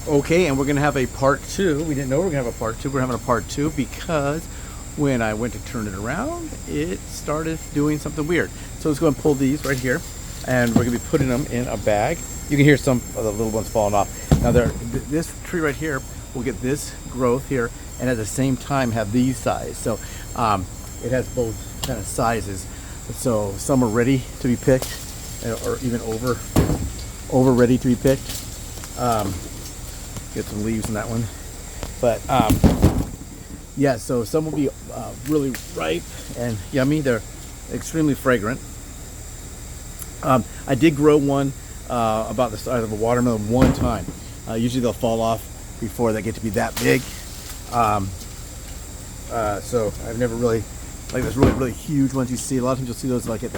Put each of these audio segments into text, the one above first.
Okay, and we're gonna have a part two. We didn't know we were gonna have a part two. We're having a part two because when I went to turn it around, it started doing something weird. So let's go and pull these right here, and we're gonna be putting them in a bag. You can hear some of the little ones falling off. Now this tree right here will get this growth here, and at the same time have these size. So it has both kind of sizes. So some are ready to be picked, or even over ready to be picked. Get some leaves in that one, but yeah, so some will be really ripe and yummy. They're extremely fragrant. I did grow one about the size of a watermelon one time. Usually they'll fall off before they get to be that big. So I've never really, like those really huge ones you see. A lot of times you'll see those like at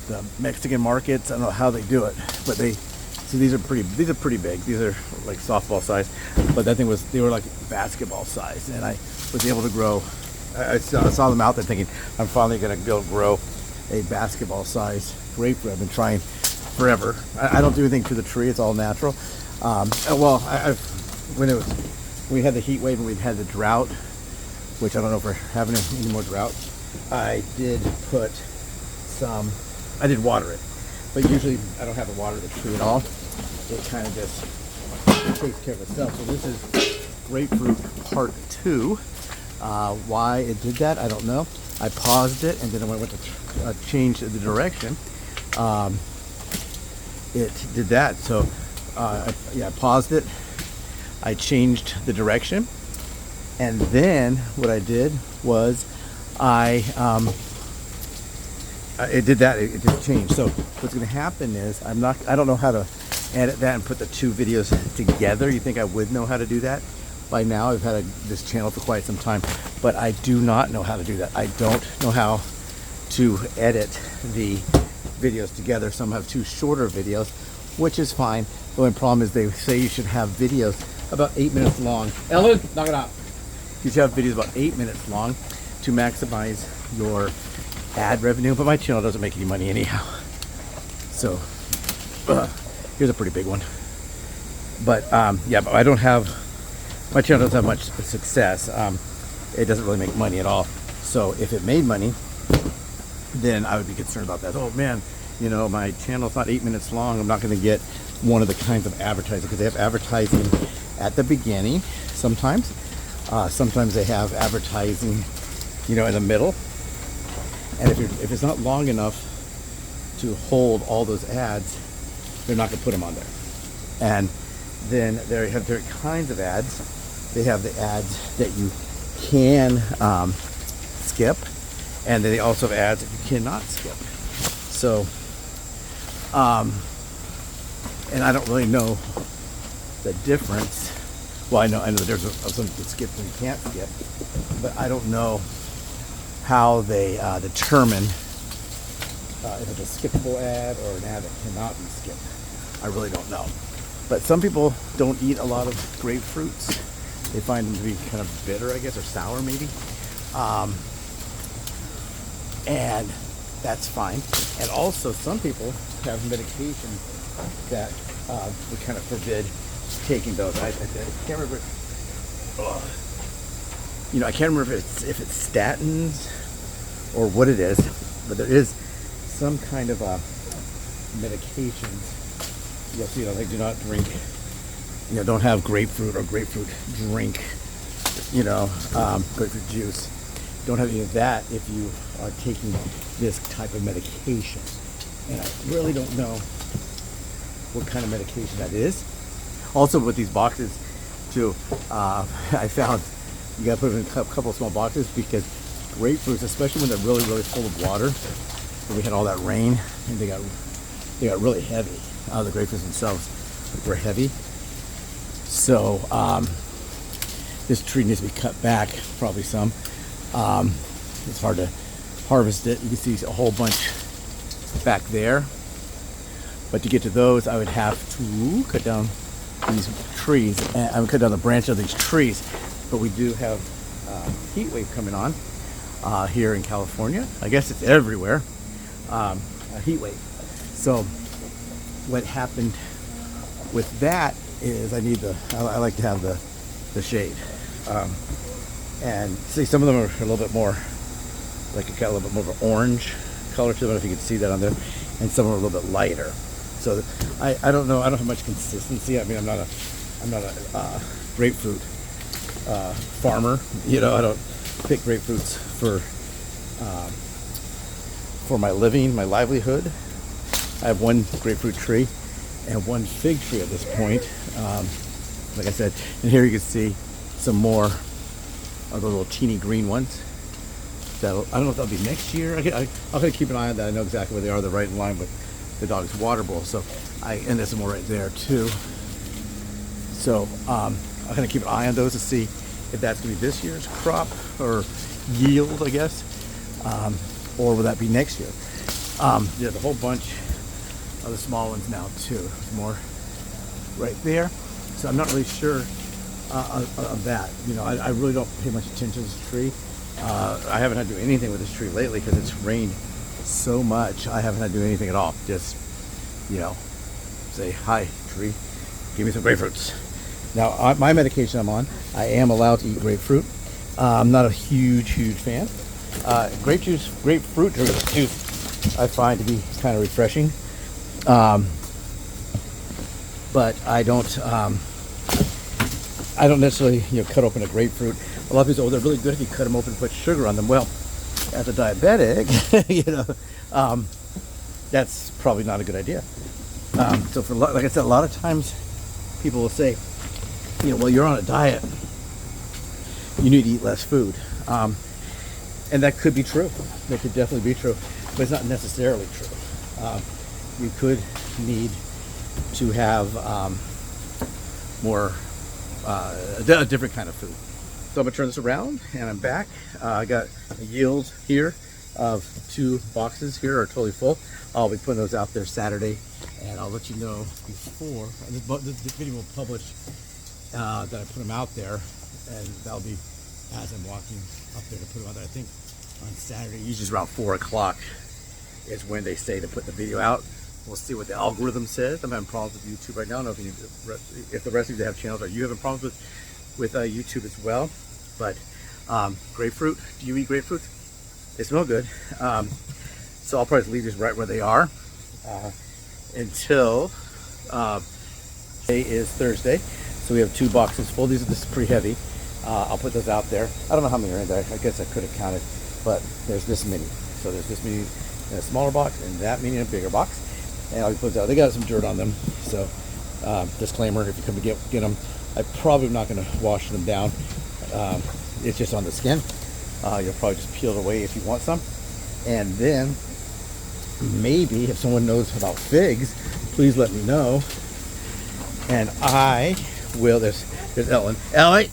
the Mexican markets. I don't know how they do it, but so these are pretty big. These are like softball size, but that thing they were like basketball size, and I was able to grow. I saw them out there thinking, I'm finally gonna be able to grow a basketball size grapefruit. I've been trying forever. I don't do anything to the tree, it's all natural. Well, when we had the heat wave and we had the drought, which I don't know if we're having any more drought, I did water it. But usually I don't have to water the tree at all. It kind of just takes care of itself. So this is grapefruit part 2. Why it did that, I don't know. I paused it, and then when I went to change the direction, it did that. So I paused it. I changed the direction, and then what I did was it did that. It just changed. So what's going to happen is I don't know how to edit that and put the two videos together. You think I would know how to do that by now? I've had this channel for quite some time, but I do not know how to do that. I don't know how to edit the videos together. Some have two shorter videos, which is fine. The only problem is they say you should have videos about 8 minutes long. Ellen, knock it out. You should have videos about 8 minutes long to maximize your ad revenue, but my channel doesn't make any money anyhow. So here's a pretty big one. But yeah, but I don't have, my channel doesn't have much success. It doesn't really make money at all. So if it made money, then I would be concerned about that. Oh man, you know, my channel's not 8 minutes long. I'm not going to get one of the kinds of advertising, because they have advertising at the beginning sometimes. Sometimes they have advertising, you know, in the middle. And if it's not long enough to hold all those ads, they're not going to put them on there. And then they have different kinds of ads. They have the ads that you can skip, and then they also have ads that you cannot skip. So, and I don't really know the difference. Well, I know there's some you can skip and you can't skip, but I don't know how they determine if it's a skippable ad or an ad that cannot be skipped. I really don't know. But some people don't eat a lot of grapefruits. They find them to be kind of bitter, I guess, or sour maybe. And that's fine. And also some people have medications that would kind of forbid taking those. I can't remember. You know, I can't remember if it's statins or what it is, but there is some kind of medications. You'll see, like, do not drink, you know, don't have grapefruit or grapefruit drink, you know, grapefruit juice. Don't have any of that if you are taking this type of medication. And I really don't know what kind of medication that is. Also with these boxes too, I found you gotta put them in a couple of small boxes, because grapefruits, especially when they're really full of water, and we had all that rain, and they got really heavy. The grapefruits themselves were heavy. So this tree needs to be cut back, probably some. It's hard to harvest it. You can see a whole bunch back there. But to get to those, I would have to cut down these trees, and I would cut down the branch of these trees. But we do have heat wave coming on here in California. I guess it's everywhere. A heat wave. So what happened with that is I like to have the shade. And see, some of them are a little bit more, like it got a little bit more of an orange color to them. I don't know if you can see that on there. And some are a little bit lighter. So I don't know. I don't have much consistency. I mean, I'm not a grapefruit farmer. You know, I don't pick grapefruits for my living, my livelihood. I have one grapefruit tree and one fig tree at this point. Like I said, and here you can see some more of the little teeny green ones. I don't know if that'll be next year. I'll kind of keep an eye on that. I know exactly where they are. They're right in line with the dog's water bowl. So and there's some more right there too. So I'll kind of keep an eye on those to see if that's going to be this year's crop or yield, I guess, or will that be next year? There's a whole bunch of the small ones now too. There's more right there. So I'm not really sure of that. You know, I really don't pay much attention to this tree. I haven't had to do anything with this tree lately because it's rained so much. I haven't had to do anything at all. Just, you know, say, hi, tree, give me some grapefruits. Now, my medication I'm on, I am allowed to eat grapefruit. I'm not a huge fan. Grapefruit juice, I find to be kind of refreshing. But I don't necessarily, you know, cut open a grapefruit. A lot of people say, oh, they're really good if you cut them open and put sugar on them. Well, as a diabetic, you know, that's probably not a good idea. So for like I said, a lot of times people will say, you know, well, you're on a diet, you need to eat less food. And that could be true. That could definitely be true, but it's not necessarily true. You could need to have a different kind of food. So I'm gonna turn this around and I'm back. I got a yield here of 2 boxes here are totally full. I'll be putting those out there Saturday, and I'll let you know before this video will publish that I put them out there, and that'll be as I'm walking up there to put them out there. I think on Saturday, usually around 4 o'clock is when they say to put the video out. We'll see what the algorithm says. I'm having problems with YouTube right now. I don't know if the rest of you that have channels, are you having problems with YouTube as well? But grapefruit, do you eat grapefruit? They smell good. So I'll probably leave these right where they are until today is Thursday. So we have 2 boxes full. This is pretty heavy. I'll put those out there. I don't know how many are in there. I guess I could have counted, but there's this many. So there's this many in a smaller box and that many in a bigger box. And I'll put those out. They got some dirt on them. So disclaimer, if you come to get them, I'm probably not going to wash them down. It's just on the skin. You'll probably just peel it away if you want some. And then maybe if someone knows about figs, please let me know. And I will. There's Ellen. Ellie,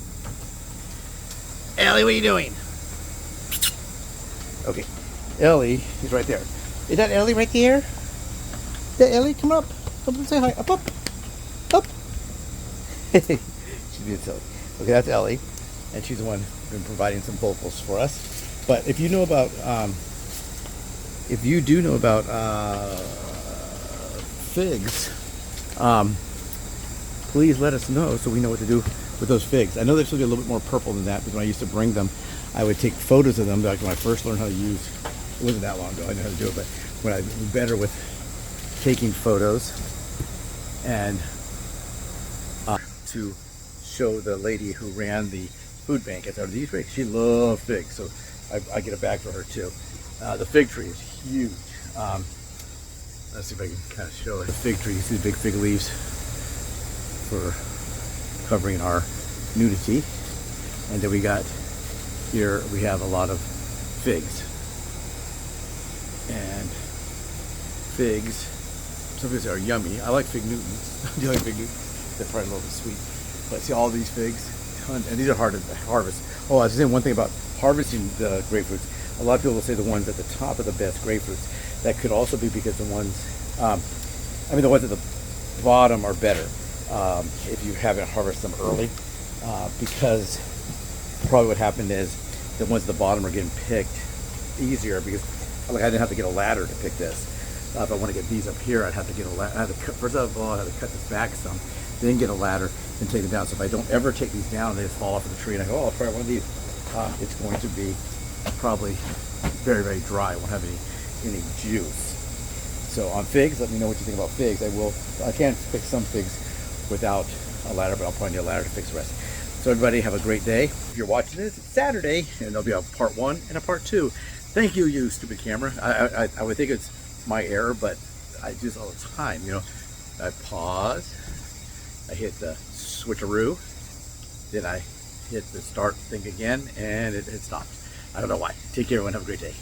what are you doing? Okay, Ellie is right there. Is that Ellie right there? Is that Ellie? Come up. Come up and say hi. Up. She's being silly. Okay, that's Ellie, and she's the one who's been providing some vocals for us. But if you know about, figs, please let us know so we know what to do with those figs. I know they're supposed to be a little bit more purple than that, because when I used to bring them, I would take photos of them. Like when I first learned how to use, it wasn't that long ago, I knew how to do it, but when I was better with taking photos and to show the lady who ran the food bank. I said, these figs, she loved figs, so I get a bag for her too. The fig tree is huge. Let's see if I can kind of show it. The fig tree, you see the big fig leaves for covering our nudity. And then we got here, we have a lot of figs. And figs, some figs are yummy. I like fig Newtons. Do you like fig Newtons? They're probably a little bit sweet. But see all these figs, and these are hard to harvest. Oh, I was saying one thing about harvesting the grapefruits. A lot of people will say the ones at the top are the best grapefruits. That could also be because the ones, the ones at the bottom are better if you haven't harvested them early. Because probably what happened is the ones at the bottom are getting picked easier, because like I didn't have to get a ladder to pick this. If I want to get these up here, I'd have to get a ladder. First of all, I had to cut this back some, then get a ladder and take them down. So if I don't ever take these down, they just fall off of the tree and I go, oh, I'll try one of these. It's going to be probably very, very dry. It won't have any juice. So on figs, let me know what you think about figs. I can fix some figs without a ladder, but I'll probably need a ladder to fix the rest. So everybody have a great day. If you're watching this, it's Saturday, and there'll be a part 1 and a part 2. Thank you, you stupid camera. I would think it's my error, but I do this all the time, you know. I pause, I hit the switcheroo, then I hit the start thing again, and it stopped. I don't know why. Take care, everyone. Have a great day.